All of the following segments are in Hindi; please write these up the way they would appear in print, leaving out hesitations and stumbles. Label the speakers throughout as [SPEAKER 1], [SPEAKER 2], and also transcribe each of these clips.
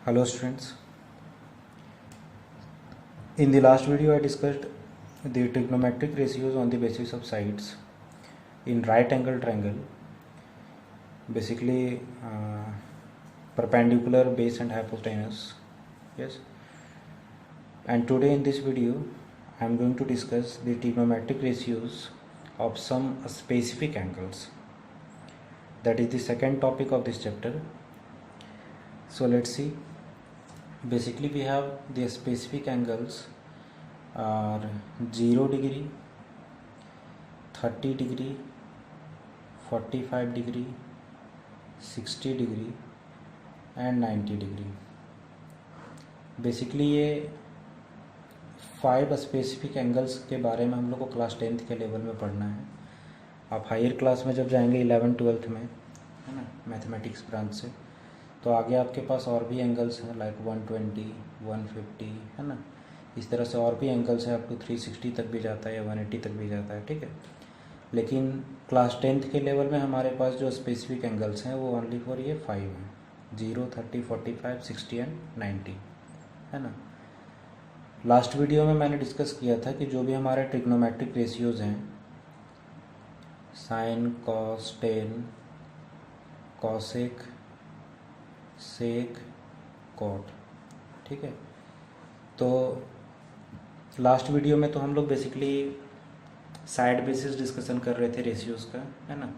[SPEAKER 1] Hello students. In the last video I discussed the trigonometric ratios on the basis of sides in right angle triangle, basically perpendicular, base and hypotenuse. Yes. And today in this video I am going to discuss the trigonometric ratios of some specific angles. That is the second topic of this chapter. So let's see. Basically we have the specific angles are 0 degree, 30 degree, 45 degree, 60 degree and 90 degree. Basically ये 5 स्पेसिफिक एंगल्स के बारे में हम लोग को क्लास 10th के लेवल में पढ़ना है. आप हायर क्लास में जब जाएंगे 11th-12th में, है ना, मैथमेटिक्स ब्रांच से, तो आगे आपके पास और भी एंगल्स हैं लाइक 120, 150, है ना, इस तरह से और भी एंगल्स हैं, अप टू 360 तक भी जाता है या 180 तक भी जाता है. ठीक है. लेकिन क्लास 10th के लेवल में हमारे पास जो स्पेसिफिक एंगल्स हैं वो ओनली फॉर ये 5 हैं, 0, 30, 45, 60 एंड 90, है ना. लास्ट वीडियो में मैंने डिस्कस किया था कि जो भी हमारे ट्रिग्नोमेट्रिक रेशियोज़ हैं, sign, cos, tan, cosec, sec, cot. ठीक है. तो लास्ट वीडियो में तो हम लोग बेसिकली साइड बेसिस डिस्कशन कर रहे थे रेशियोज़ का, है ना.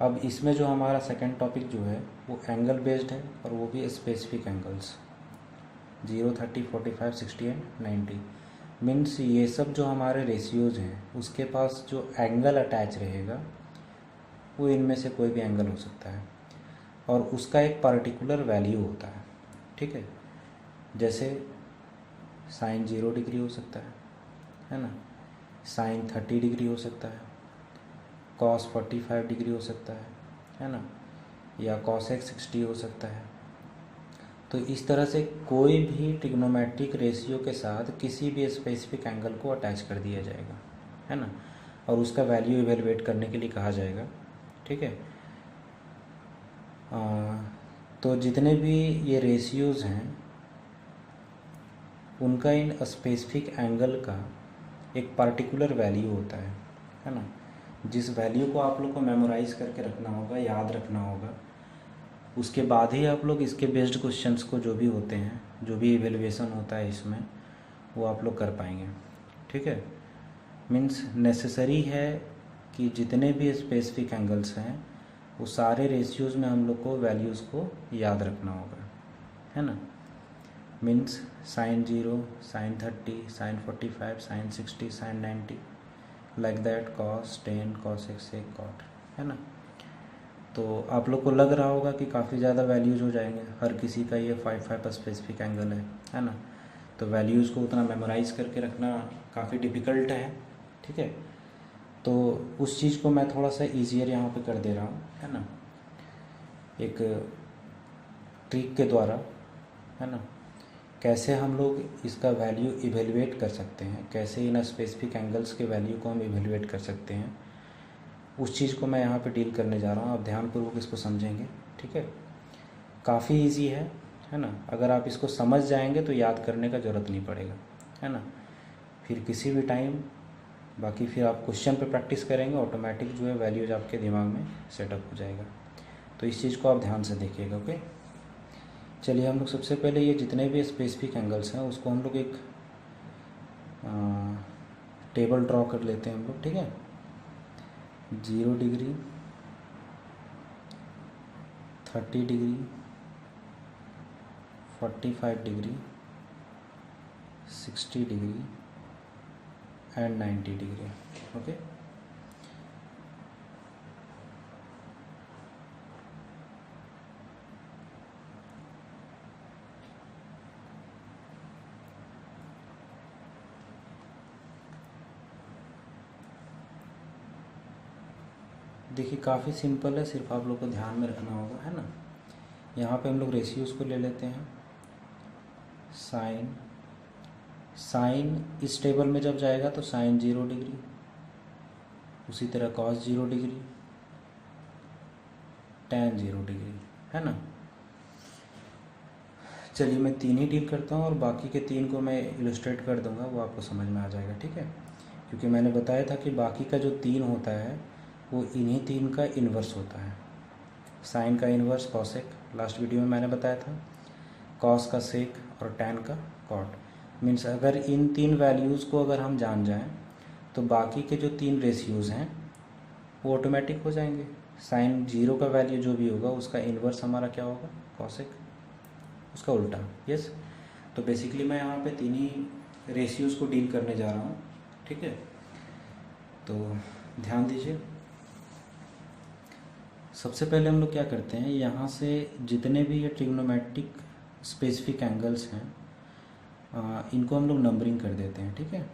[SPEAKER 1] अब इसमें जो हमारा सेकंड टॉपिक जो है वो एंगल बेस्ड है और वो भी स्पेसिफिक एंगल्स 0, 30, 45, 60 एंड 90. मीन्स ये सब जो हमारे रेशियोज़ हैं उसके पास जो एंगल अटैच रहेगा वो इनमें से कोई भी एंगल हो सकता है और उसका एक पर्टिकुलर वैल्यू होता है. ठीक है. जैसे साइन 0 डिग्री हो सकता है ना, साइन 30 डिग्री हो सकता है, कॉस 45 डिग्री हो सकता है ना, या कॉसेक 60 हो सकता है. तो इस तरह से कोई भी ट्रिग्नोमेट्रिक रेशियो के साथ किसी भी स्पेसिफिक एंगल को अटैच कर दिया जाएगा, है ना, और उसका वैल्यू इवेलुएट करने के लिए कहा जाएगा. ठीक है. तो जितने भी ये रेशियोज़ हैं उनका इन स्पेसिफिक एंगल का एक पर्टिकुलर वैल्यू होता है ना, जिस वैल्यू को आप लोग को मेमोराइज़ करके रखना होगा, याद रखना होगा. उसके बाद ही आप लोग इसके बेस्ड क्वेश्चंस को जो भी होते हैं, जो भी इवेल्युएशन होता है इसमें, वो आप लोग कर पाएंगे. ठीक है. मीन्स नेसेसरी है कि जितने भी स्पेसिफिक एंगल्स हैं वो सारे रेशियोज़ में हम लोग को वैल्यूज़ को याद रखना होगा, है ना. Means sine 0, sine 30, sine 45, sine 60, sine 90, like that, cos, tan, cosec, sec, cot, है ना. तो आप लोग को लग रहा होगा कि काफ़ी ज़्यादा वैल्यूज़ हो जाएंगे. हर किसी का ये 5 स्पेसिफिक एंगल है ना. तो वैल्यूज़ को उतना मेमोराइज़ करके रखना काफ़ी डिफ़िकल्ट है. ठीक है. तो उस चीज़ को मैं थोड़ा सा ईजियर यहाँ पे कर दे रहा हूँ, है ना, एक ट्रिक के द्वारा, है ना. कैसे हम लोग इसका वैल्यू इवेलुएट कर सकते हैं, कैसे इन स्पेसिफिक एंगल्स के वैल्यू को हम इवेलुएट कर सकते हैं, उस चीज़ को मैं यहाँ पे डील करने जा रहा हूँ. आप ध्यानपूर्वक इसको समझेंगे. ठीक है. काफ़ी इजी है ना. अगर आप इसको समझ जाएंगे तो याद करने का ज़रूरत नहीं पड़ेगा, है ना. फिर किसी भी टाइम, बाकी फिर आप क्वेश्चन पे प्रैक्टिस करेंगे, ऑटोमेटिक जो है वैल्यूज आपके दिमाग में सेटअप हो जाएगा. तो इस चीज़ को आप ध्यान से देखिएगा. ओके. चलिए हम लोग सबसे पहले ये जितने भी स्पेसिफिक एंगल्स हैं उसको हम लोग एक टेबल ड्रॉ कर लेते हैं हम लोग. ठीक है. 0 degree, 30 degree, 45 degree, 60 degree and 90 degree. Okay. देखिए काफ़ी सिंपल है, सिर्फ आप लोग को ध्यान में रखना होगा, है ना. यहाँ पे हम लोग रेशियोज़ को ले लेते हैं. साइन इस टेबल में जब जाएगा तो साइन 0 डिग्री, उसी तरह कॉस 0 डिग्री, tan 0 डिग्री, है ना. चलिए मैं 3 ही डील करता हूँ और बाकी के 3 को मैं इलस्ट्रेट कर दूँगा, वो आपको समझ में आ जाएगा, ठीक है। क्योंकि मैंने बताया था कि बाकी का जो 3 होता है वो इन्हीं 3 का इन्वर्स होता है। साइन का इन्वर्स कॉसेक, लास्ट वीडियो में मैंने बताया था, कॉस का सेक और टैन का कॉट। मीन्स अगर इन 3 वैल्यूज़ को अगर हम जान जाएं तो बाकी के जो 3 रेशियोज़ हैं वो ऑटोमेटिक हो जाएंगे। साइन 0 का वैल्यू जो भी होगा उसका इन्वर्स हमारा क्या होगा, कॉसेक, उसका उल्टा। यस, तो बेसिकली मैं यहाँ पे 3 ही रेशियोज़ को डील करने जा रहा हूँ, ठीक है। तो ध्यान दीजिए, सबसे पहले हम लोग क्या करते हैं, यहाँ से जितने भी ये ट्रिग्नोमेट्रिक स्पेसिफिक एंगल्स हैं इनको हम लोग नंबरिंग कर देते हैं, ठीक है।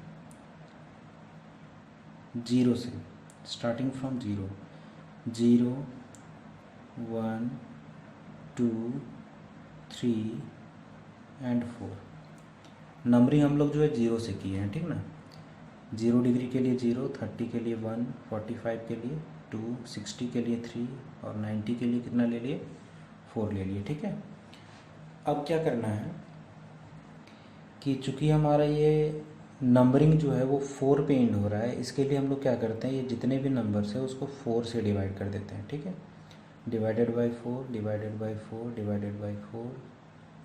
[SPEAKER 1] 0 से, स्टार्टिंग फ्रॉम 0, 0, 1, 2, 3 एंड 4। नंबरिंग हम लोग जो है 0 से किए हैं, ठीक ना। 0 डिग्री के लिए 0, 30 के लिए 1, 45 के लिए 2, 60 के लिए 3 और 90 के लिए कितना ले लिए, 4 ले लिए, ठीक है। अब क्या करना है कि चूँकि हमारा ये नंबरिंग जो है वो 4 पे एंड हो रहा है, इसके लिए हम लोग क्या करते हैं, ये जितने भी नंबर्स है उसको 4 से डिवाइड कर देते हैं, ठीक है। Divided by 4, divided by 4, divided by 4,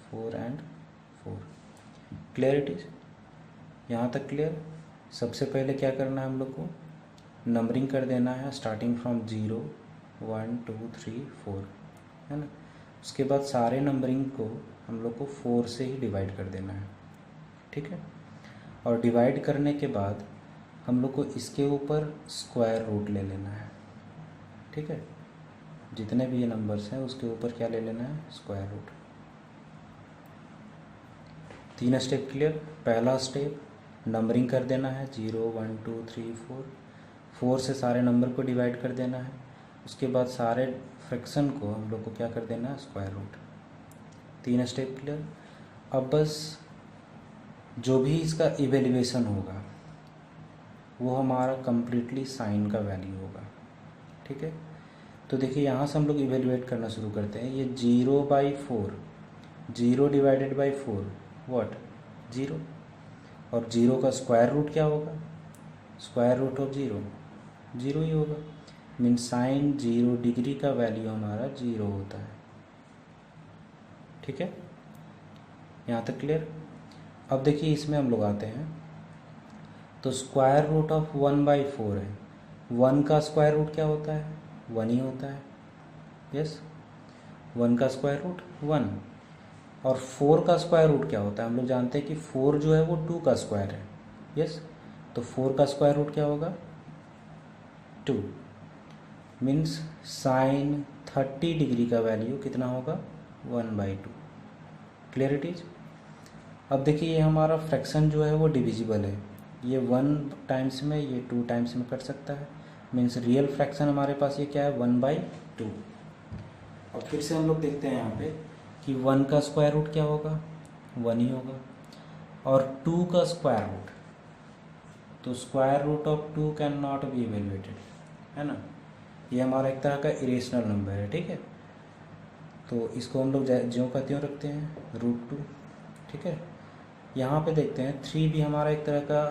[SPEAKER 1] 4 and 4। Clear it is, यहाँ तक क्लियर। सबसे पहले क्या करना है, हम लोग को नंबरिंग कर देना है स्टार्टिंग फ्रॉम 0, 1, 2, 3, 4, है ना। उसके बाद सारे नंबरिंग को हम लोग को 4 से ही डिवाइड कर देना है, ठीक है। और डिवाइड करने के बाद हम लोग को इसके ऊपर स्क्वायर रूट ले लेना है, ठीक है। जितने भी ये नंबर्स हैं उसके ऊपर क्या ले लेना है, स्क्वायर रूट। 3 step clear. पहला स्टेप नंबरिंग कर देना है 0, 1, 2, 3, 4, 4 से सारे नंबर को डिवाइड कर देना है। उसके बाद सारे फ्रैक्शन को हम लोग को क्या कर देना है, स्क्वायर रूट। 3 step clear. अब बस जो भी इसका इवेल्युएशन होगा वो हमारा कम्प्लीटली साइन का वैल्यू होगा, ठीक है। तो देखिए यहाँ से हम लोग इवेल्युएट करना शुरू करते हैं। ये 0/4, 0 डिवाइडेड बाई 4 व्हाट, 0। और 0 का स्क्वायर रूट क्या होगा, स्क्वायर रूट ऑफ 0, 0 ही होगा। मीन साइन 0 डिग्री का वैल्यू हमारा 0 होता है, ठीक है। यहाँ तक क्लियर। अब देखिए इसमें हम लोग आते हैं तो स्क्वायर रूट ऑफ 1/4 है। 1 का स्क्वायर रूट क्या होता है, 1 ही होता है। यस, 1 का स्क्वायर रूट 1। और 4 का स्क्वायर रूट क्या होता है, हम लोग जानते हैं कि 4 जो है वो 2 का स्क्वायर है। यस, तो 4 का स्क्वायर रूट क्या होगा, 2। मीन्स साइन 30 डिग्री का वैल्यू कितना होगा, 1/2। Clear it is. अब देखिए ये हमारा फ्रैक्शन जो है वो डिविजिबल है, ये 1 टाइम्स में, ये 2 टाइम्स में कट सकता है। मीन्स रियल फ्रैक्शन हमारे पास ये क्या है, 1/2। अब फिर से हम लोग देखते हैं यहाँ पे कि 1 का स्क्वायर रूट क्या होगा, 1 ही होगा। और 2 का स्क्वायर रूट, तो square root of 2 can not be evaluated, है ना। ये हमारा एक तरह का इरेशनल नंबर है, ठीक है। तो इसको हम लोग ज्यों का त्यों रखते हैं, √2, ठीक है। यहाँ पे देखते हैं 3 भी हमारा एक तरह का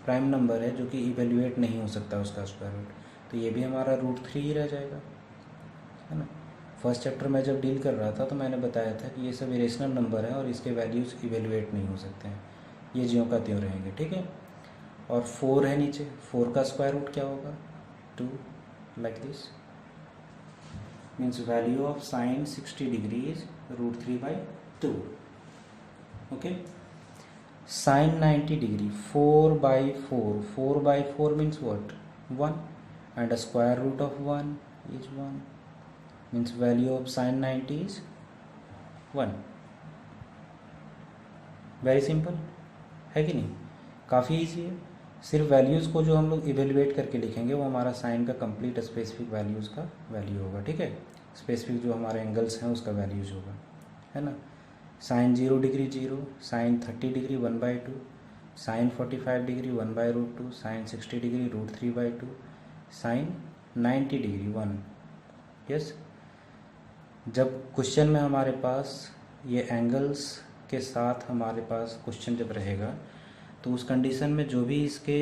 [SPEAKER 1] प्राइम नंबर है जो कि इवेल्युएट नहीं हो सकता उसका स्क्वायर रूट, तो ये भी हमारा √3 ही रह जाएगा, है ना। फर्स्ट चैप्टर में जब डील कर रहा था तो मैंने बताया था कि ये सब इरेशनल नंबर हैं और इसके वैल्यूज़ इवेल्युएट नहीं हो सकते हैं, ये ज्यों का त्यों रहेंगे, ठीक है। और 4 है नीचे, 4 का स्क्वायर रूट क्या होगा, 2, like this. Means value of sine 60 degree is √3/2। Okay. Sine 90 degree 4/4, 4/4 means what, 1, and a square root of 1 is 1, means value of sin 90 is 1। Very simple है कि नहीं, काफ़ी ईजी है। सिर्फ वैल्यूज़ को जो हम लोग इवेल्युएट करके लिखेंगे वो हमारा साइन का कंप्लीट स्पेसिफिक वैल्यूज़ का वैल्यू होगा, ठीक है। स्पेसिफिक जो हमारे एंगल्स हैं उसका वैल्यूज़ होगा, है ना। Sine 0 degree 0, sine 30 degree 1/2, sine 45 degree 1/√2, sine 60 degree √3/2, sine 90 degree 1। Yes, जब क्वेश्चन में हमारे पास ये एंगल्स के साथ हमारे पास क्वेश्चन जब रहेगा तो उस कंडीशन में जो भी इसके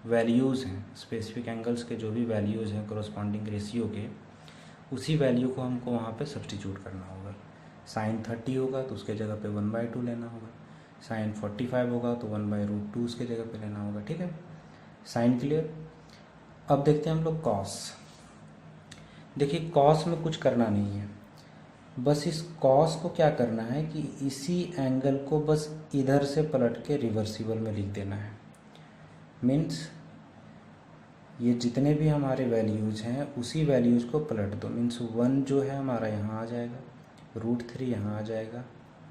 [SPEAKER 1] वैल्यूज़ हैं, स्पेसिफिक एंगल्स के जो भी वैल्यूज़ हैं कोरोस्पॉन्डिंग रेशियो के, उसी वैल्यू को हमको वहाँ पे सब्स्टिट्यूट करना होगा। साइन 30 होगा तो उसके जगह पे 1/2 लेना होगा, साइन 45 होगा तो 1/√2 उसके जगह पे लेना होगा। ठीक है, साइन क्लियर। अब देखते हैं हम लोग कॉस। देखिए कॉस में कुछ करना नहीं है, बस इस कॉस को क्या करना है कि इसी एंगल को बस इधर से पलट के रिवर्सिबल में लिख देना है। मीन्स ये जितने भी हमारे वैल्यूज़ हैं उसी वैल्यूज़ को पलट दो। मीन्स 1 जो है हमारा यहाँ आ जाएगा, √3 यहाँ आ जाएगा,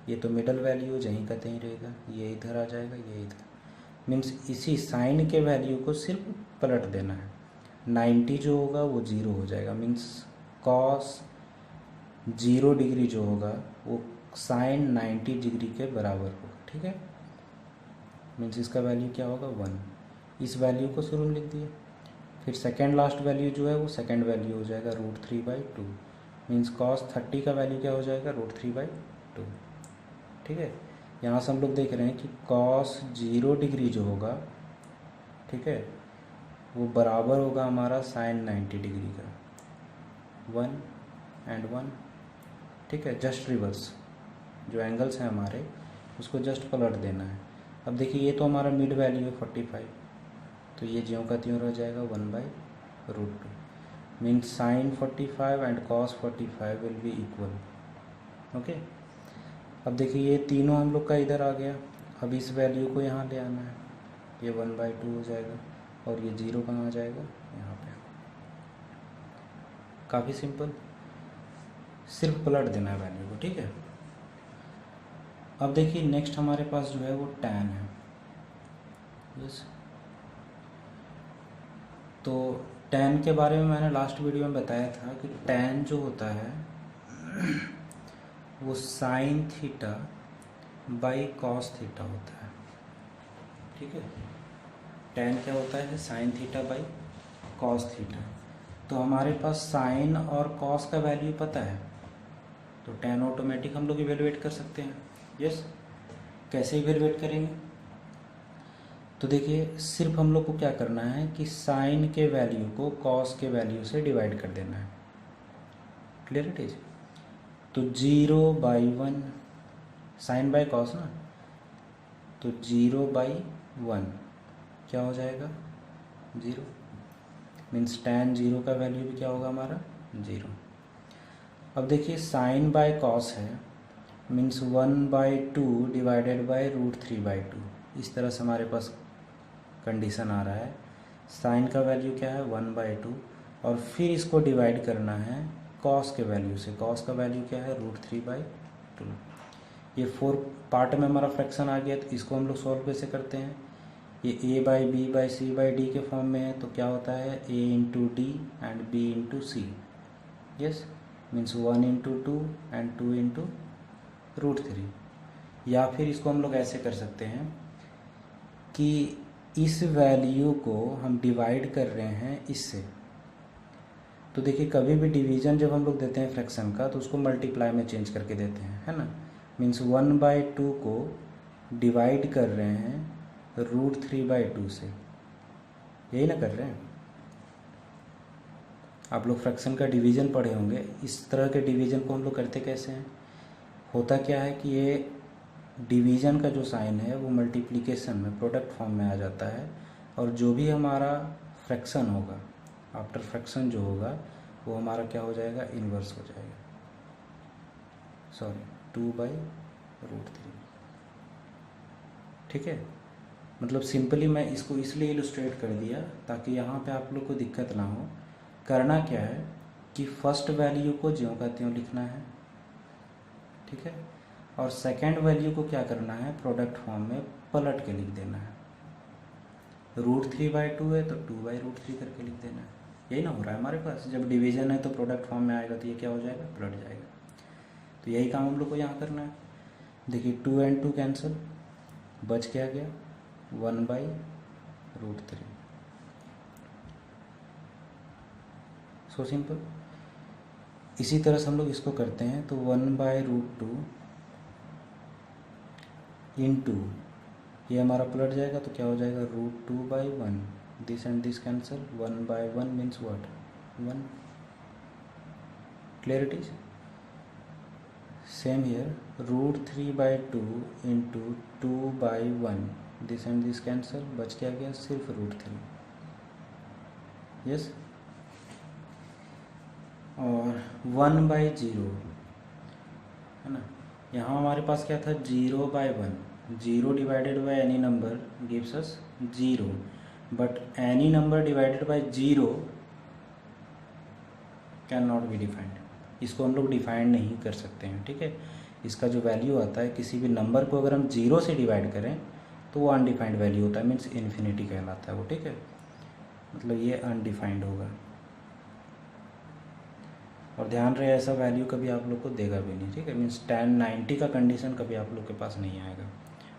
[SPEAKER 1] ये तो मिडल वैल्यू यहीं का तहीं रहेगा, ये इधर आ जाएगा, ये इधर। मीन्स इसी साइन के वैल्यू को सिर्फ पलट देना है। 90 जो होगा वो 0 हो जाएगा। मीन्स कॉस 0 डिग्री जो होगा वो साइन 90 डिग्री के बराबर होगा। ठीक है, मीन्स इसका वैल्यू क्या होगा 1। इस वैल्यू को शुरू में लिख दिए। फिर सेकेंड लास्ट वैल्यू जो है वो सेकेंड वैल्यू हो जाएगा √3/2। मीन्स कॉस 30 का वैल्यू क्या हो जाएगा √3/2। ठीक है, यहाँ से हम लोग देख रहे हैं कि कॉस 0 डिग्री जो होगा, ठीक है, वो बराबर होगा हमारा साइन 90 डिग्री का, 1 and 1। ठीक है, जस्ट रिवर्स जो एंगल्स हैं हमारे उसको जस्ट पलट देना है। अब देखिए ये तो हमारा मिड वैल्यू है 45, तो ये ज्यों का त्यों रह जाएगा 1/√2। Means sign 45 and cos 45 will be equal. Okay, अब देखिए ये तीनों हम लोग का इधर आ गया। अब इस वैल्यू को यहाँ ले आना है, ये 1/2 हो जाएगा और ये 0 कहाँ आ जाएगा यहाँ पे। काफ़ी सिंपल, सिर्फ पलट देना है वैल्यू को। ठीक है, अब देखिए नेक्स्ट हमारे पास जो है वो टैन है। यस, तो टैन के बारे में मैंने लास्ट वीडियो में बताया था कि टैन जो होता है वो sine theta by cos theta होता है। ठीक है, टैन क्या होता है sine theta by cos theta. तो हमारे पास साइन और कॉस का वैल्यू पता है तो टैन ऑटोमेटिक हम लोग इवेलुएट कर सकते हैं। यस, कैसे इवेलुएट करेंगे? तो देखिए सिर्फ हम लोग को क्या करना है कि साइन के वैल्यू को कॉस के वैल्यू से डिवाइड कर देना है। Clear it is? तो 0/1 साइन बाय कॉस ना, तो 0/1 क्या हो जाएगा 0। मीन्स टैन 0 का वैल्यू भी क्या होगा हमारा 0। अब देखिए साइन बाय कॉस है, मीन्स 1/2 डिवाइडेड बाय √3/2। इस तरह से हमारे पास कंडीशन आ रहा है। साइन का वैल्यू क्या है 1/2 और फिर इसको डिवाइड करना है कॉस के वैल्यू से। कॉस का वैल्यू क्या है √3/2। ये 4 पार्ट में हमारा फ्रैक्शन आ गया, तो इसको हम लोग सॉल्व कैसे करते हैं? ये a/b/c/d के फॉर्म में है, तो क्या होता है a × d and b × c। Yes, means 1 × 2 and 2 × √3। या फिर इसको हम लोग ऐसे कर सकते हैं कि इस वैल्यू को हम डिवाइड कर रहे हैं इससे। तो देखिए कभी भी डिवीज़न जब हम लोग देते हैं फ्रैक्शन का तो उसको मल्टीप्लाई में चेंज करके देते हैं, है ना। मीन्स 1/2 को डिवाइड कर रहे हैं √3/2 से, यही ना कर रहे हैं। आप लोग फ्रैक्शन का डिवीज़न पढ़े होंगे। इस तरह के डिवीज़न को हम लोग करते कैसे हैं? होता क्या है कि ये डिवीज़न का जो साइन है वो मल्टीप्लिकेशन में प्रोडक्ट फॉर्म में आ जाता है, और जो भी हमारा फ्रैक्शन होगा आफ्टर फ्रैक्शन जो होगा वो हमारा क्या हो जाएगा इन्वर्स हो जाएगा, सॉरी 2/√3। ठीक है, मतलब सिंपली मैं इसको इसलिए इलस्ट्रेट कर दिया ताकि यहाँ पे आप लोग को दिक्कत ना हो। करना क्या है कि फर्स्ट वैल्यू को ज्यों का त्यों लिखना है, ठीक है, और सेकेंड वैल्यू को क्या करना है प्रोडक्ट फॉर्म में पलट के लिख देना है। √3/2 है तो 2/√3 करके लिख देना है। यही ना हो रहा है हमारे पास। जब डिवीज़न है तो प्रोडक्ट फॉर्म में आएगा तो ये क्या हो जाएगा पलट जाएगा। तो यही काम हम लोग को यहाँ करना है। देखिए 2 and 2 कैंसिल, बच क्या गया 1/√3। So simple. इसी तरह से हम लोग इसको करते हैं तो 1/√2 इनटू ये हमारा पलट जाएगा तो क्या हो जाएगा √2/1, this and this cancel, 1/1 means what 1. Clear it is. Same here √3/2 into 2/1, this and this cancel, बच क्या गया सिर्फ √3. यस. और 1/0 है ना, यहाँ हमारे पास क्या था 0/1. 0 divided by any number gives us 0, but any number divided by 0 can not be defined. इसको हम लोग डिफाइंड नहीं कर सकते हैं. ठीक है. इसका जो वैल्यू आता है किसी भी नंबर को अगर हम 0 से डिवाइड करें तो वो अनडिफाइंड वैल्यू होता है, मीन्स इन्फिनिटी कहलाता है वो. ठीक है, मतलब ये अनडिफाइंड होगा. और ध्यान रहे ऐसा वैल्यू कभी आप लोग को देगा भी नहीं. ठीक है, मीन्स tan 90 का कंडीशन कभी आप लोग के पास नहीं आएगा.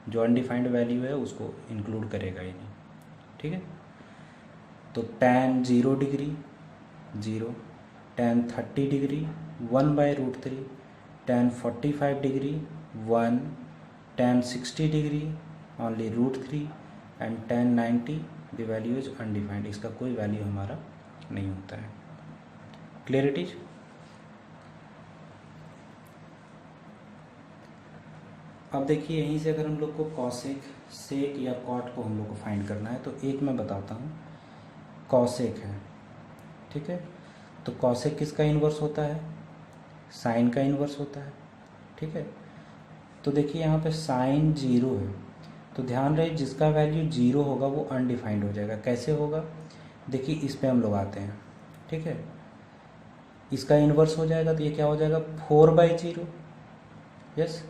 [SPEAKER 1] जो अनडिफाइंड वैल्यू है उसको इंक्लूड करेगा ही नहीं. ठीक है. तो tan 0 degree 0, tan 30 degree 1/√3, tan 45 degree 1, tan 60 degree only √3 and tan 90 the value is undefined. इसका कोई वैल्यू हमारा नहीं होता है. Clear it is. अब देखिए यहीं से अगर हम लोग को कॉसेक, सेक या कॉट को हम लोग को फाइंड करना है तो एक मैं बताता हूँ. कॉसेक है. ठीक है. तो कॉसेक किसका इन्वर्स होता है, साइन का इन्वर्स होता है. ठीक है. तो देखिए यहाँ पे साइन 0 है तो ध्यान रहे जिसका वैल्यू 0 होगा वो अनडिफाइंड हो जाएगा. कैसे होगा, देखिए इस पे हम लोग आते हैं. ठीक है. इसका इन्वर्स हो जाएगा तो ये क्या हो जाएगा 4/0. यस.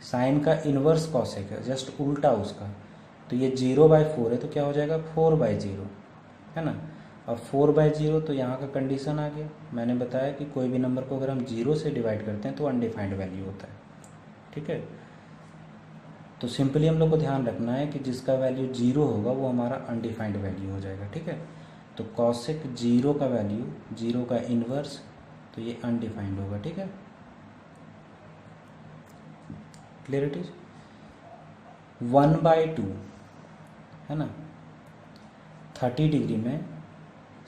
[SPEAKER 1] साइन का इन्वर्स कॉसेक है, जस्ट उल्टा उसका. तो ये 0/4 है तो क्या हो जाएगा 4/0 है ना. अब 4/0 तो यहाँ का कंडीशन आ गया. मैंने बताया कि कोई भी नंबर को अगर हम 0 से डिवाइड करते हैं तो अनडिफाइंड वैल्यू होता है. ठीक है. तो सिंपली हम लोग को ध्यान रखना है कि जिसका वैल्यू 0 होगा वो हमारा अनडिफाइंड वैल्यू हो जाएगा. ठीक है. तो कॉसेक 0 का वैल्यू, 0 का इन्वर्स, तो ये अनडिफाइंड होगा. ठीक है. Clear it is. 1/2 है ना, 30 डिग्री में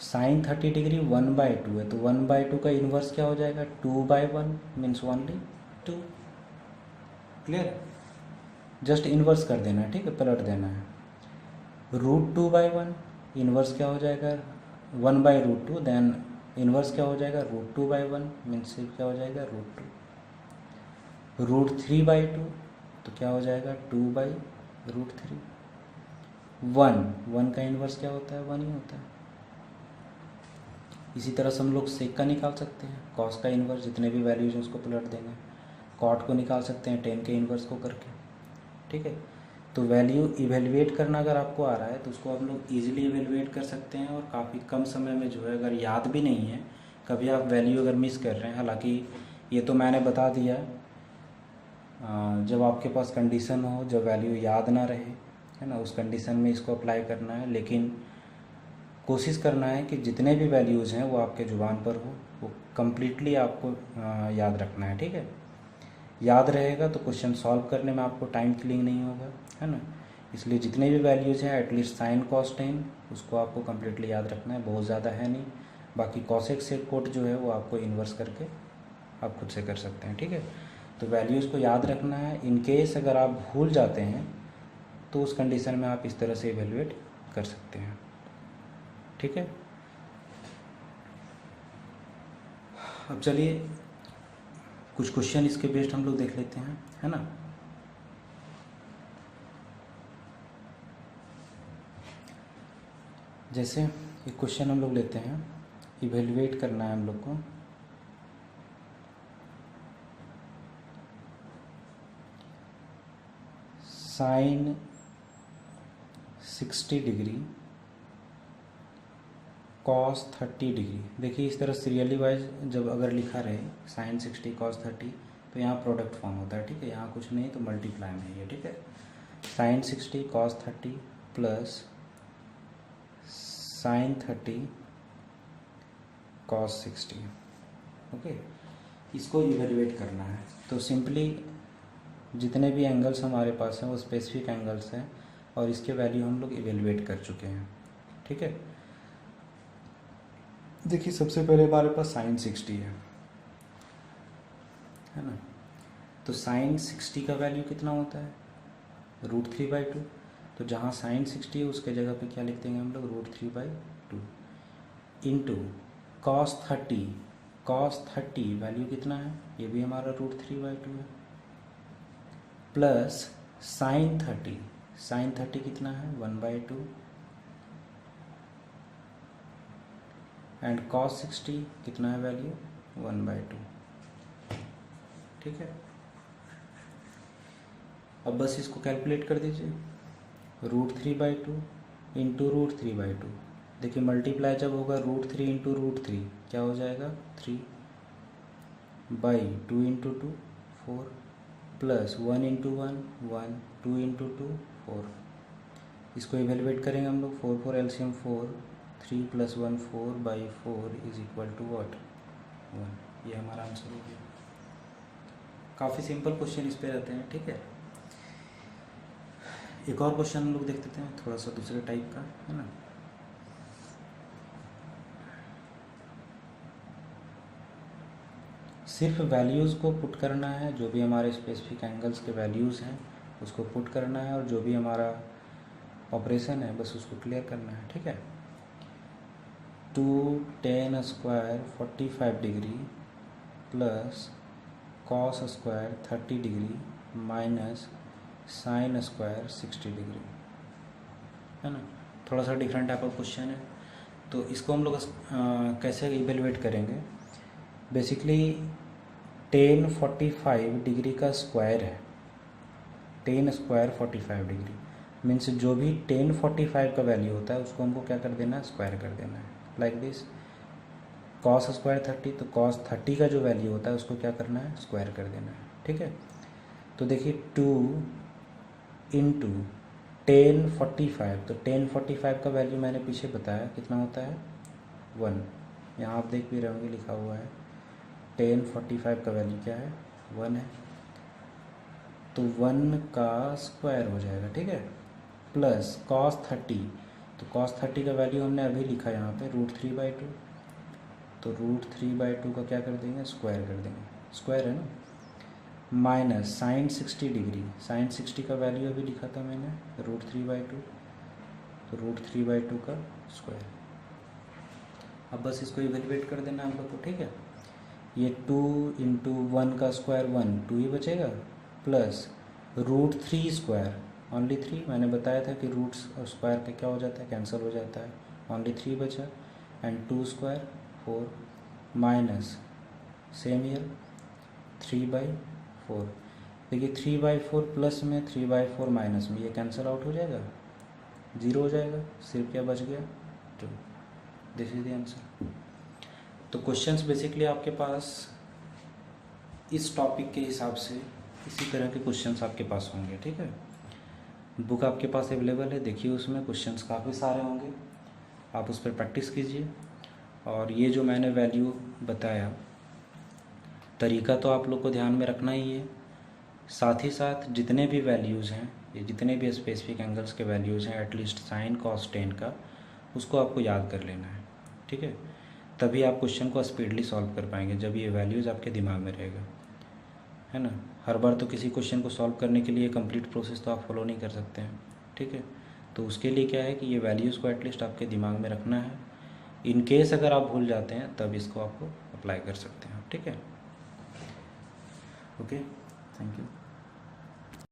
[SPEAKER 1] साइन 30 डिग्री 1/2 है तो 1/2 का इन्वर्स क्या हो जाएगा 2/1 means only 2. Clear. Just inverse कर देना है. ठीक है, पलट देना है. √2/1 इन्वर्स क्या हो जाएगा 1/√2, देन इन्वर्स क्या हो जाएगा √2/1 मीन्स क्या हो जाएगा √2. √3/2 तो क्या हो जाएगा 2/√3. 1 का इन्वर्स क्या होता है 1 ही होता है. इसी तरह से हम लोग सेक का निकाल सकते हैं. कॉस का इन्वर्स जितने भी वैल्यूज हैं उसको पलट देंगे. कॉट को निकाल सकते हैं टेन के इन्वर्स को करके. ठीक है. तो वैल्यू इवेलुएट करना अगर आपको आ रहा है तो उसको आप लोग ईजिली इवेलुएट कर सकते हैं और काफ़ी कम समय में जो है, अगर याद भी नहीं है कभी आप वैल्यू अगर मिस कर रहे हैं, हालांकि ये तो मैंने बता दिया जब आपके पास कंडीशन हो जब वैल्यू याद ना रहे, है ना, उस कंडीशन में इसको अप्लाई करना है. लेकिन कोशिश करना है कि जितने भी वैल्यूज़ हैं वो आपके ज़ुबान पर हो, वो कम्प्लीटली आपको याद रखना है. ठीक है. याद रहेगा तो क्वेश्चन सॉल्व करने में आपको टाइम किलिंग नहीं होगा, है ना. इसलिए जितने भी वैल्यूज़ हैं एटलीस्ट साइन कॉस टेन उसको आपको कम्प्लीटली याद रखना है. बहुत ज़्यादा है नहीं. बाकी कॉसेक सेक कोट जो है वो आपको इन्वर्स करके आप खुद से कर सकते हैं. ठीक है. तो वैल्यूज़ को याद रखना है. इन केस अगर आप भूल जाते हैं तो उस कंडीशन में आप इस तरह से इवेलुएट कर सकते हैं. ठीक है. अब चलिए कुछ क्वेश्चन इसके बेस्ड हम लोग देख लेते हैं, है ना. जैसे एक क्वेश्चन हम लोग लेते हैं, इवेलुएट करना है हम लोग को. Sine 60 degree cos 30 degree. देखिए इस तरह सीरियली वाइज जब अगर लिखा रहे साइन 60 कॉस 30 तो यहाँ प्रोडक्ट फॉर्म होता है. ठीक है. यहाँ कुछ नहीं तो मल्टीप्लाई में है. ठीक है. Sine 60 cos 30 plus sine 30 cos 60. Okay. इसको इवेलुएट करना है तो सिंपली जितने भी एंगल्स हमारे पास हैं वो स्पेसिफिक एंगल्स हैं और इसके वैल्यू हम लोग इवेलुएट कर चुके हैं। ठीक है, देखिए सबसे पहले हमारे पास sin 60 है ना। तो sin 60 का वैल्यू कितना होता है, √3/2। तो जहाँ sin 60 है उसके जगह पे क्या लिख देंगे हम लोग, √3/2 इंटू cos 30 वैल्यू कितना है, ये भी हमारा √3/2 है, प्लस sin 30 कितना है 1/2 एंड cos 60 कितना है वैल्यू 1/2। ठीक है, अब बस इसको कैलकुलेट कर दीजिए, √3/2 इंटू √3/2। देखिए मल्टीप्लाई जब होगा √3 इंटू √3 क्या हो जाएगा 3/2 इंटू 2 4 प्लस 1 इंटू 1 1 2 इंटू 2 4। इसको इवेलुएट करेंगे हम लोग, 4 4 LCM 4, 3 + 1 4/4 is equal to what 1। ये हमारा आंसर हो गया। काफ़ी सिंपल क्वेश्चन इस पे रहते हैं। ठीक है, एक और क्वेश्चन हम लोग देख लेते हैं थोड़ा सा दूसरे टाइप का, है ना। सिर्फ वैल्यूज़ को पुट करना है, जो भी हमारे स्पेसिफिक एंगल्स के वैल्यूज़ हैं उसको पुट करना है और जो भी हमारा ऑपरेशन है बस उसको क्लियर करना है। ठीक है, 2 tan square 45 degree plus cos square 30 degree minus sin square 60 degree, है ना। थोड़ा सा डिफरेंट टाइप ऑफ क्वेश्चन है, तो इसको हम लोग कैसे इवेलुएट करेंगे। बेसिकली tan 45 डिग्री का स्क्वायर है, tan स्क्वायर 45 डिग्री मीन्स जो भी tan 45 का वैल्यू होता है उसको हमको क्या कर देना है, स्क्वायर कर देना है। लाइक दिस cos स्क्वायर 30, तो cos 30 का जो वैल्यू होता है उसको क्या करना है, स्क्वायर कर देना है। ठीक है, तो देखिए 2 इंटू tan 45, तो tan 45 का वैल्यू मैंने पीछे बताया कितना होता है 1, यहाँ आप देख भी रहे होंगे लिखा हुआ है tan 45 का वैल्यू क्या है 1 है, तो 1 का स्क्वायर हो जाएगा। ठीक है, प्लस cos 30, तो cos 30 का वैल्यू हमने अभी लिखा यहाँ पे √3/2, तो √3/2 का क्या कर देंगे, स्क्वायर कर देंगे, स्क्वायर है ना, माइनस sin 60 डिग्री, sin 60 का वैल्यू अभी लिखा था मैंने √3/2, तो √3/2 का स्क्वायर। अब बस इसको इवेलुएट कर देना हम लोग को। ठीक है, ये 2 इंटू 1 का स्क्वायर 1 2 ही बचेगा, प्लस √3 स्क्वायर ओनली 3, मैंने बताया था कि रूट्स और स्क्वायर का क्या हो जाता है, कैंसिल हो जाता है, ओनली 3 बचा, and 2 square 4 minus same year 3/4। देखिए 3/4 प्लस में 3/4 माइनस में ये कैंसिल आउट हो जाएगा, 0 हो जाएगा, सिर्फ क्या बच गया 2। This is the answer. तो क्वेश्चंस बेसिकली आपके पास इस टॉपिक के हिसाब से इसी तरह के क्वेश्चंस आपके पास होंगे। ठीक है, बुक आपके पास अवेलेबल है, देखिए उसमें क्वेश्चंस काफ़ी सारे होंगे, आप उस पर प्रैक्टिस कीजिए। और ये जो मैंने वैल्यू बताया तरीका तो आप लोग को ध्यान में रखना ही है, साथ ही साथ जितने भी वैल्यूज़ हैं, ये जितने भी स्पेसिफिक एंगल्स के वैल्यूज़ हैं एटलीस्ट sin cos tan का, उसको आपको याद कर लेना है। ठीक है, तभी आप क्वेश्चन को स्पीडली सॉल्व कर पाएंगे जब ये वैल्यूज़ आपके दिमाग में रहेगा, है ना। हर बार तो किसी क्वेश्चन को सॉल्व करने के लिए कंप्लीट प्रोसेस तो आप फॉलो नहीं कर सकते हैं। ठीक है, तो उसके लिए क्या है कि ये वैल्यूज़ को एटलीस्ट आपके दिमाग में रखना है। इन केस अगर आप भूल जाते हैं तब इसको आपको अप्लाई कर सकते हैं। ठीक है, ओके, थैंक यू।